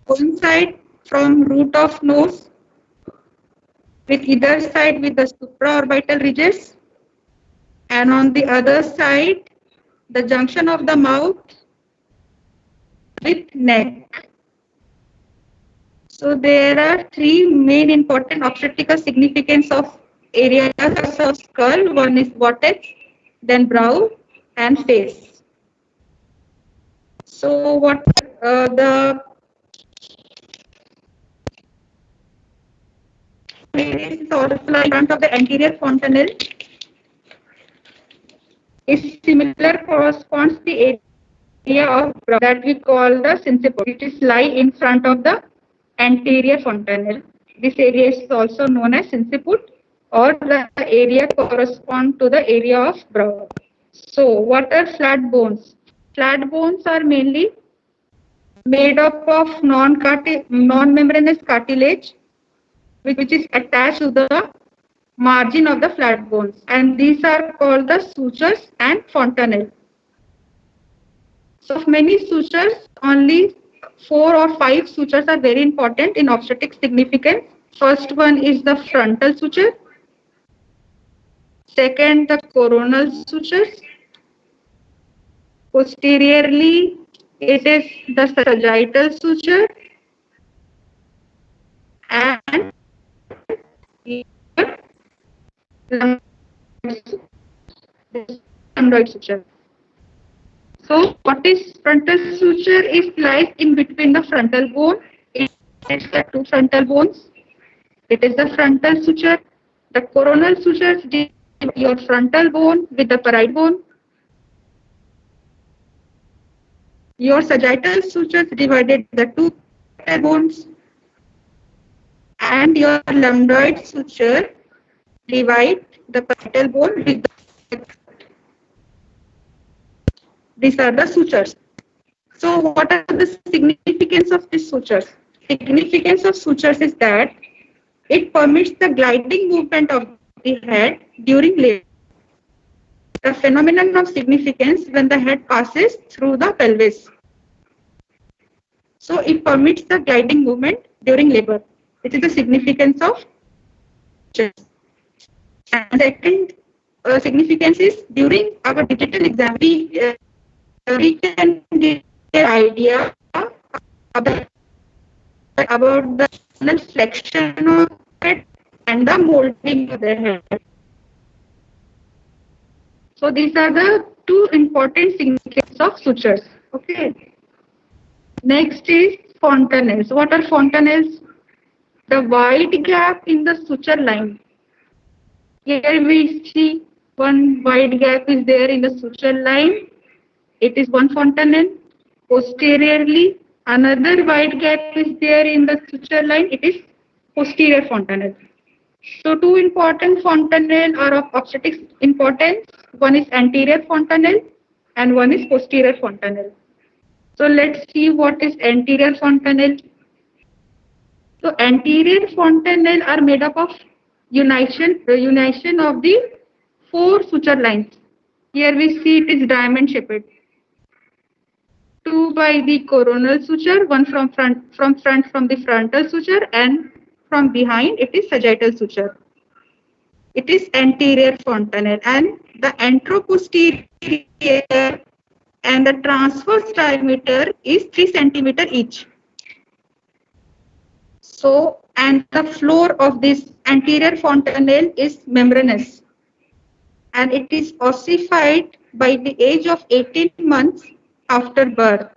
One side from root of nose with either side with the supraorbital ridges, and on the other side the junction of the mouth with neck. So there are three main important obstetrical significance of areas of skull. One is vortex, then brow and face. So what the is also in front of the anterior fontanelle is similar corresponds the area of brow that we call the sinciput. It is lie in front of the anterior fontanelle. This area is also known as sinciput, or the area correspond to the area of brow. So what are flat bones? Flat bones are mainly made up of non-membranous cartilage which is attached to the margin of the flat bones, and these are called the sutures and fontanelle. So of many sutures, only 4 or 5 sutures are very important in obstetric significance. First one is the frontal suture, second the coronal sutures, posteriorly it is the sagittal suture, and lambdoid suture. So what is frontal suture? Is lies in between the frontal bone. It is the 2 frontal bones. It is the frontal suture. The coronal sutures divide your frontal bone with the parietal bone. Your sagittal sutures divided the 2 bones, and your lambdoid suture divide the parietal bone with the. These are the sutures. So what are the significance of these sutures? Significance of sutures is that it permits the gliding movement of the head during labor. The phenomenon of significance when the head passes through the pelvis. So it permits the gliding movement during labor. This is the significance of sutures. And second significance is during our digital exam, we can get an idea about the flexion of it and the molding of the head. So these are the 2 important significances of sutures. Okay. Next is fontanelles. What are fontanelles? The wide gap in the suture line. Here we see one wide gap is there in the suture line. It is one fontanelle. Posteriorly, another wide gap is there in the suture line. It is posterior fontanelle. So 2 important fontanelle are of obstetric importance. One is anterior fontanelle and one is posterior fontanelle. So let's see what is anterior fontanelle. So anterior fontanelle are made up of unison of the 4 suture lines. Here we see it is diamond shaped. 2 by the coronal suture, one from the frontal suture, and from behind it is sagittal suture. It is anterior fontanelle, and the anteroposterior and the transverse diameter is 3 centimeter each. So, and the floor of this anterior fontanelle is membranous, and it is ossified by the age of 18 months after birth.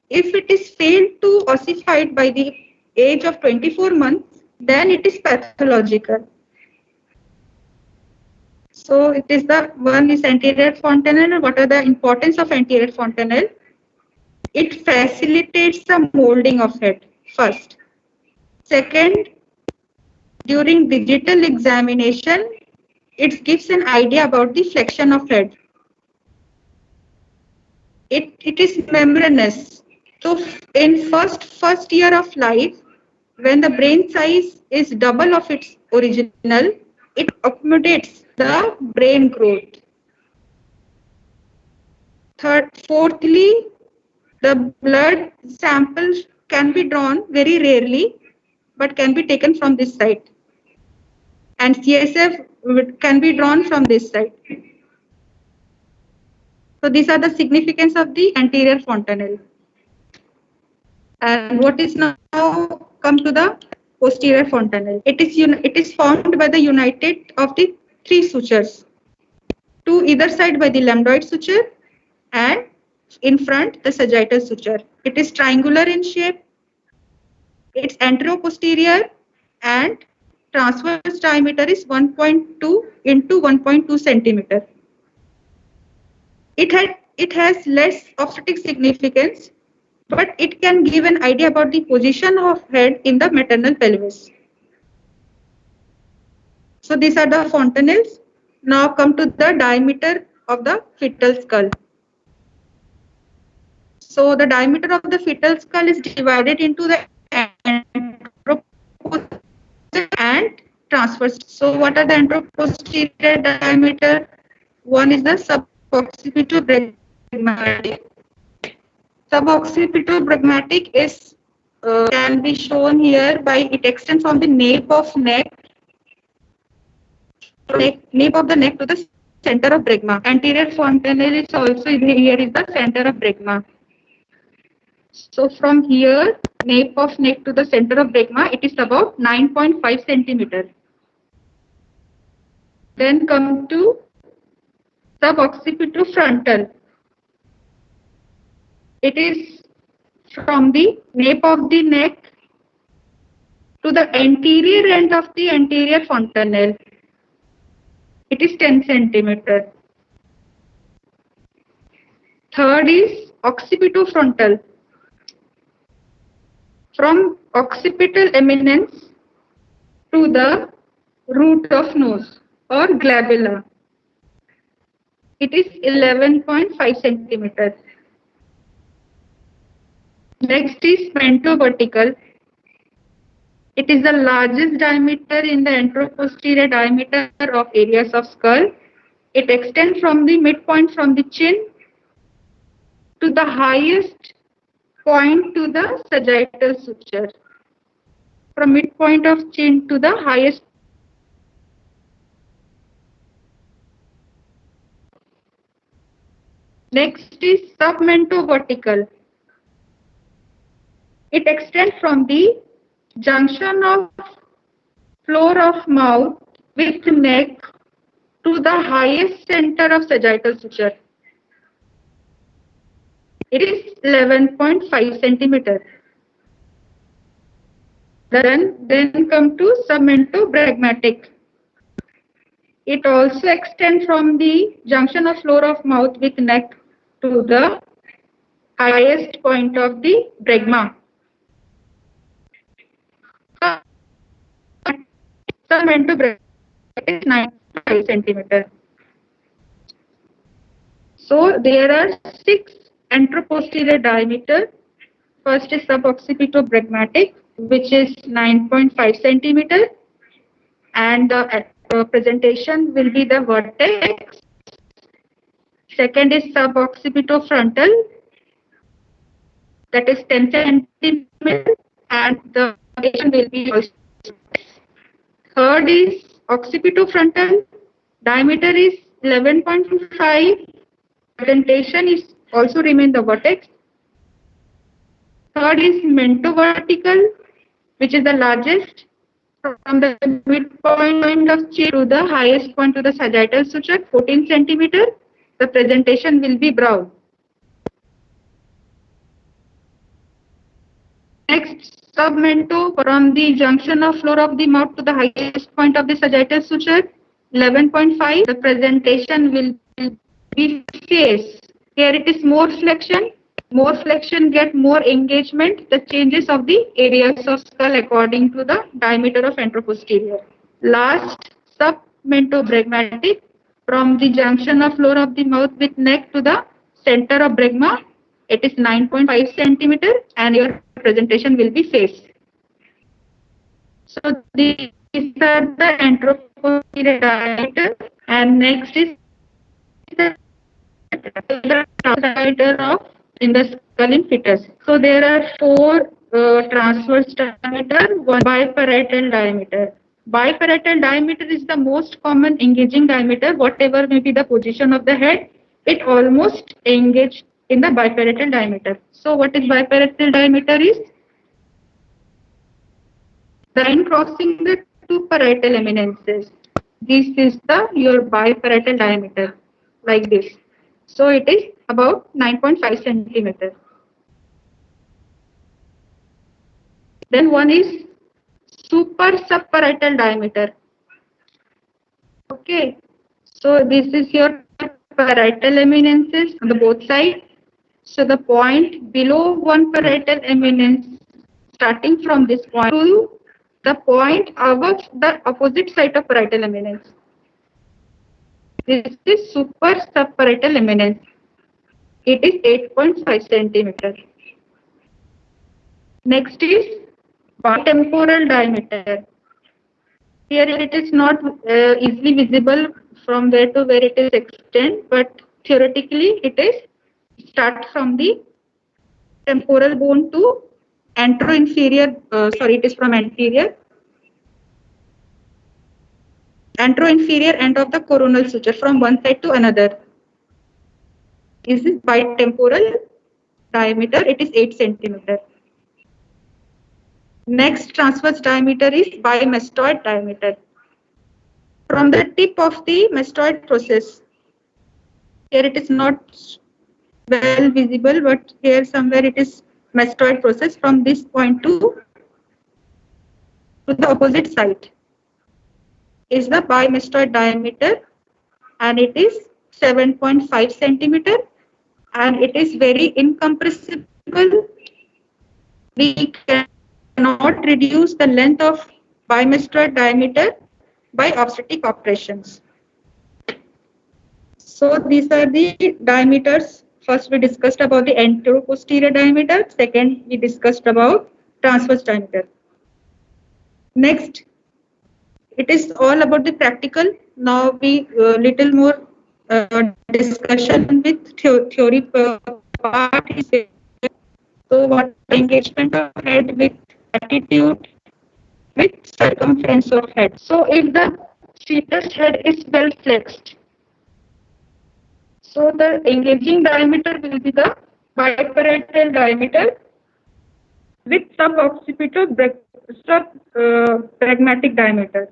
If it is failed to ossified by the age of 24 months, then it is pathological. So it is the one is anterior fontanelle. What are the importance of anterior fontanelle? It facilitates the molding of head first. Second, during digital examination, it gives an idea about the flexion of head. It is membranous. So in first year of life, when the brain size is double of its original, it accommodates the brain growth. Fourthly, The blood sample can be drawn very rarely, but can be taken from this side. And CSF can be drawn from this side. So these are the significance of the anterior fontanelle. And what is now come to the posterior fontanelle? It is formed by the united of the three sutures. To either side by the lambdoid suture and in front the sagittal suture. It is triangular in shape. Its anteroposterior and transverse diameter is 1.2 into 1.2 centimeter. It has less obstetric significance, but it can give an idea about the position of head in the maternal pelvis. So these are the fontanelles. Now come to the diameter of the fetal skull. So the diameter of the fetal skull is divided into the anteroposterior and transverse. So what are the anteroposterior diameter? One is the suboccipitobregmatic. Suboccipitobregmatic is can be shown here by it extends from the nape of neck of the neck to the center of bregma. Anterior fontanelle is also here is the center of bregma. So from here, nape of neck to the center of bregma, it is about 9.5 centimeter. Then come to suboccipitofrontal. It is from the nape of the neck to the anterior end of the anterior fontanelle. It is 10 centimeter. Third is occipitofrontal. From occipital eminence to the root of nose or glabella. It is 11.5 centimeters. Next is mentovertical. It is the largest diameter in the anteroposterior diameter of areas of skull. It extends from the midpoint from the chin to the highest point to the sagittal suture. From midpoint of chin to the highest. Next is submentovertical. It extends from the junction of floor of mouth with neck to the highest center of sagittal suture. It is 11.5 centimeters. Then come to submentobregmatic. It also extends from the junction of floor of mouth with neck to the highest point of the bregma. Submentobregmatic is 9.5 centimeters. So there are 6 anteroposterior diameter. First is suboccipitobregmatic, which is 9.5 centimeter, and the presentation will be the vertex. Second is suboccipitofrontal, that is 10 centimeter, and the presentation will be also. Third is occipitofrontal, diameter is 11.5. Presentation is also remain the vertex. Third is mentovertical, which is the largest, from the midpoint of chin to the highest point to the sagittal suture, 14 centimeter. The presentation will be brown. Next, submento from the junction of floor of the mouth to the highest point of the sagittal suture, 11.5. The presentation will be face. Here it is more flexion. More flexion get more engagement, the changes of the areas of skull according to the diameter of anteroposterior. Last, submentobregmatic, from the junction of floor of the mouth with neck to the center of bregma, it is 9.5 centimeter, and your presentation will be face. So these are the anteroposterior diameter, and next is the diameter of in the skull in fetus. So there are four transverse diameter, one biparietal diameter. Biparietal diameter is the most common engaging diameter. Whatever may be the position of the head, it almost engage in the biparietal diameter. So what is biparietal diameter is the line crossing the two parietal eminences. This is the your biparietal diameter, like this. So it is about 9.5 centimeter. Then one is super subparietal diameter. Okay. So this is your parietal eminences on the both sides. So the point below one parietal eminence, starting from this point to the point above the opposite side of parietal eminence. This is super subparietal eminence. It is 8.5 centimeter. Next is bitemporal diameter. Here it is not easily visible from where to where it is extend, but theoretically it is start from the temporal bone to anteroinferior, it is from anteroinferior end of the coronal suture from one side to another. This is bitemporal diameter, it is 8 centimeter. Next transverse diameter is bimastoid diameter. From the tip of the mastoid process, here it is not well visible, but here somewhere it is mastoid process from this point to the opposite side is the bimastoid diameter, and it is 7.5 centimeter, and it is very incompressible. We cannot reduce the length of bimastoid diameter by obstetric operations. So these are the diameters. First we discussed about the anteroposterior diameter. Second we discussed about transverse diameter. Next, it is all about the practical. Now we little more discussion with theory part is there. So what engagement of head with attitude with circumference of head. So if the fetus head is well flexed, so the engaging diameter will be the biparietal diameter with suboccipital pragmatic diameter.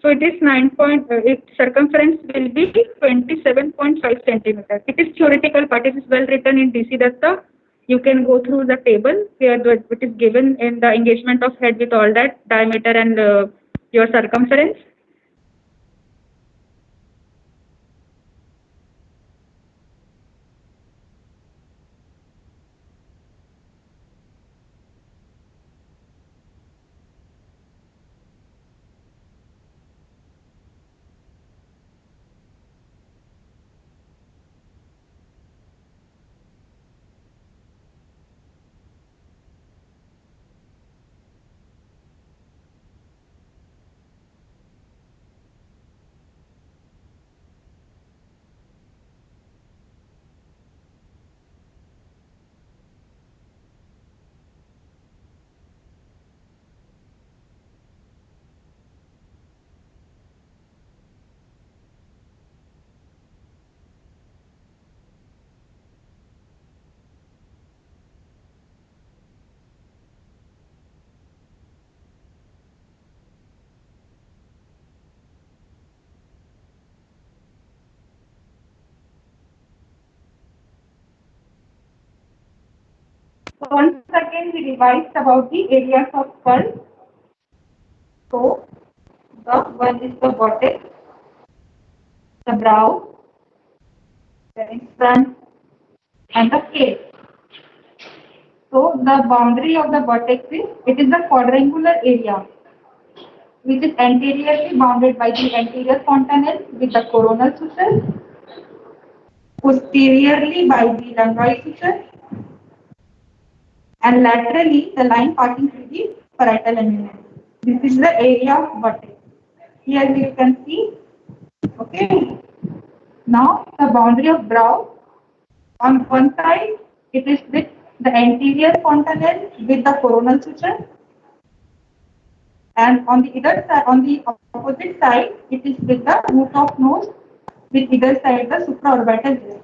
So it is its circumference will be 27.5 centimeter. It is theoretical part. It is well written in DC Datta. You can go through the table where it is given in the engagement of head with all that diameter and your circumference. Once again, we revised about the areas of skull. So, the one is the vertex, the brow, the front, and the face. So, the boundary of the vertex is, it is the quadrangular area, which is anteriorly bounded by the anterior fontanelle with the coronal suture, posteriorly by the lumboid suture, and laterally the line passing through the parietal eminence. This is the area of vertex. Here you can see. Okay. Now the boundary of brow. On one side It is with the anterior fontanelle with the coronal suture, and on the other side, on the opposite side, it is with the root of nose with either side the supraorbital disc.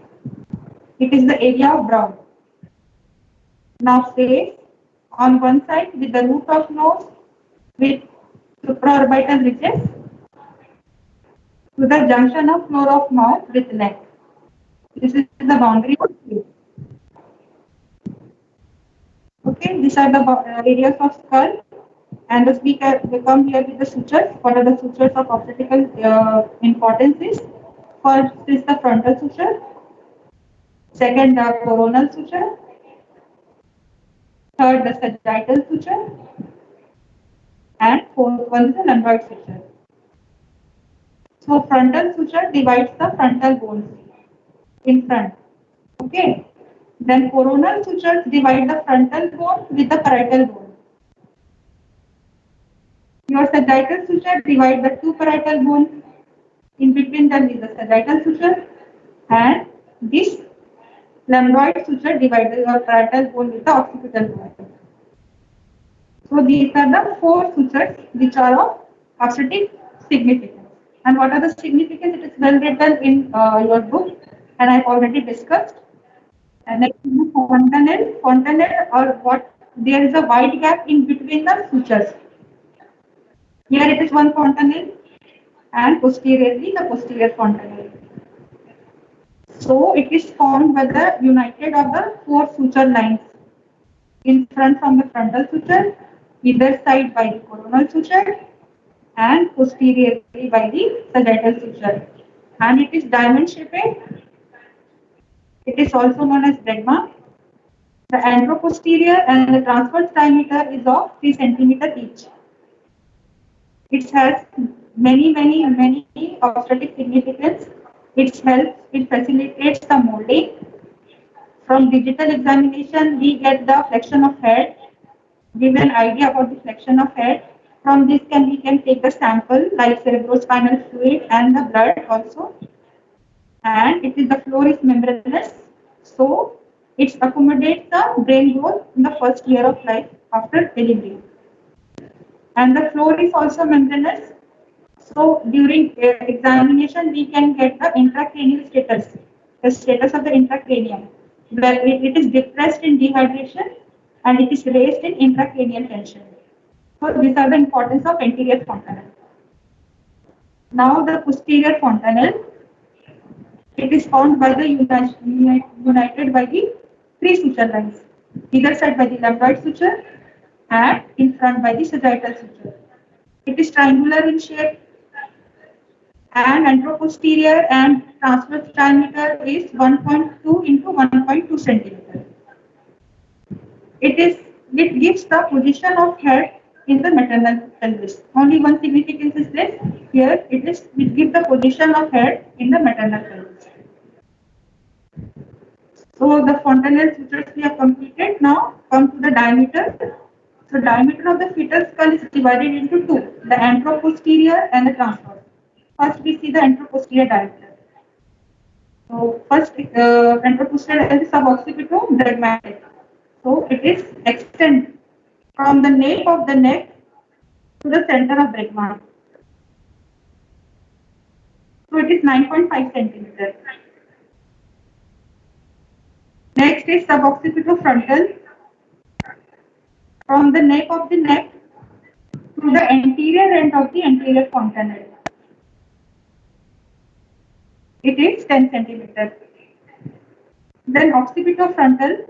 It is the area of brow. Now face on one side with the root of nose with supraorbital ridges to the junction of floor of mouth with neck. This is the boundary of face. Okay, these are the areas of skull, and as we come here with the sutures. What are the sutures of obstetrical importance is? First is the frontal suture, second the coronal suture, third the sagittal suture, and fourth one is the lumboid suture. So frontal suture divides the frontal bones in front. Okay. Then coronal sutures divide the frontal bone with the parietal bone. Your sagittal suture divide the two parietal bones. In between them is the sagittal suture, and this lumboid suture divides your parietal bone with the occipital bone. So these are the four sutures which are of obstetric significance. And what are the significance? It is well written in your book, and I have already discussed. And next is the fontanelle. Fontanelle, or what? There is a wide gap in between the sutures. Here it is one fontanelle, and posteriorly the posterior fontanelle. So it is formed by the united of the four suture lines. In front from the frontal suture, either side by the coronal suture, and posteriorly by the sagittal suture. And it is diamond shaped. It is also known as bregma. The anteroposterior and the transverse diameter is of 3 cm each. It has many obstetric significance. It facilitates the molding. From digital examination, we get the flexion of head, give an idea about the flexion of head. From this we can take the sample like cerebrospinal fluid and the blood also. And it is the floor is membranous, so it accommodates the brain growth in the first year of life after delivery. And the floor is also membranous, so during examination we can get the intracranial status, the status of the intracranium, where it is depressed in dehydration and it is raised in intracranial tension. So these are the importance of anterior fontanelle. Now the posterior fontanelle. It is formed by the united by the three suture lines, either side by the lumboid suture and in front by the sagittal suture. It is triangular in shape, and anteroposterior and transverse diameter is 1.2 into 1.2 centimeter. It gives the position of head in the maternal pelvis. Only one significance is this. Here it gives the position of head in the maternal pelvis. So the fontanelle sutures we have completed. Now come to the diameter. So diameter of the fetal skull is divided into two, the anteroposterior and the transverse. First we see the anteroposterior diameter. So first anteroposterior is suboccipital bregmatic. So it is extend from the nape of the neck to the center of bregma. So it is 9.5 centimeters. Next is suboccipitofrontal. From the nape of the neck to the anterior end of the anterior fontanelle. It is 10 centimeters. Then occipitofrontal.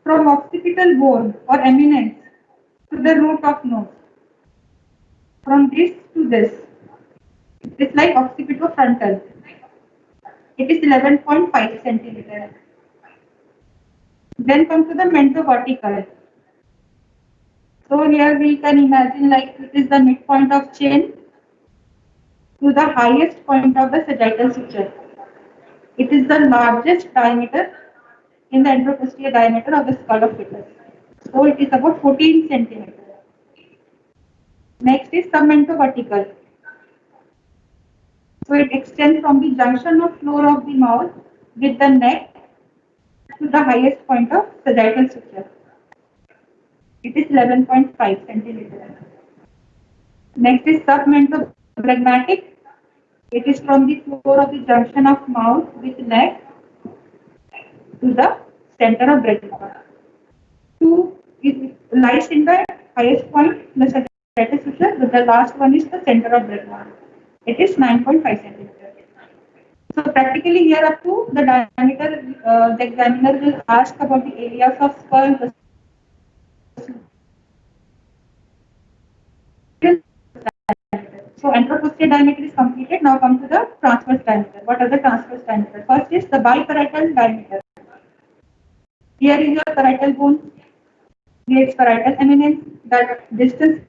From occipital bone or eminence to the root of nose. From this to this. It's like occipitofrontal. It is 11.5 centimeters. Then come to the mentovertical. So here we can imagine like it is the midpoint of chin to the highest point of the sagittal suture. It is the largest diameter in the anteroposterior diameter of the skull of fetus. So it is about 14 centimeters. Next is submentovertical. So it extends from the junction of floor of the mouth with the neck to the highest point of sagittal suture. It is 11.5 centimeters. Next is submentobrachmatic. It is from the floor of the junction of mouth with neck to the center of brachia. Two, it lies in the highest point, the sagittal suture. The last one is the center of brachia. It is 9.5 centimeters. So practically here up to the diameter, the examiner will ask about the areas of skull. So anteroposterior diameter is completed. Now come to the transverse diameter. What are the transverse diameter? First is the biparietal diameter. Here is your parietal bone. Here is parietal eminence. That distance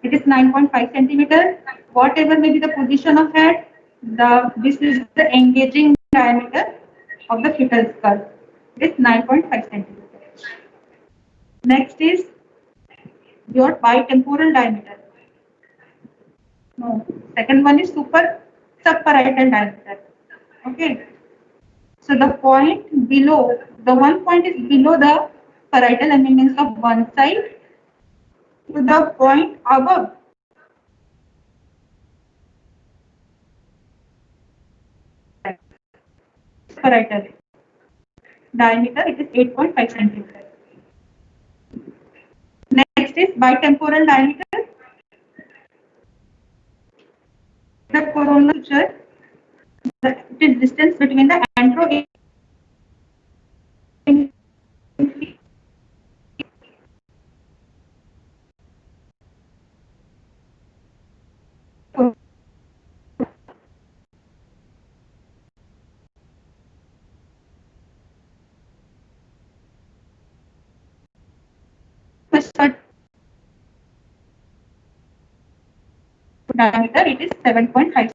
it is 9.5 centimeter. Whatever may be the position of head, this is the engaging diameter of the fetal skull. It is 9.5 centimeter. Next is your bitemporal diameter. No, second one is subparietal diameter. Okay. So the point below, the one point is below the parietal eminence of one side to the point above parietal diameter. It is 8.5 centimeter. Next is bitemporal diameter. The coronal suture. It is distance between the antro diameter. It is 7.5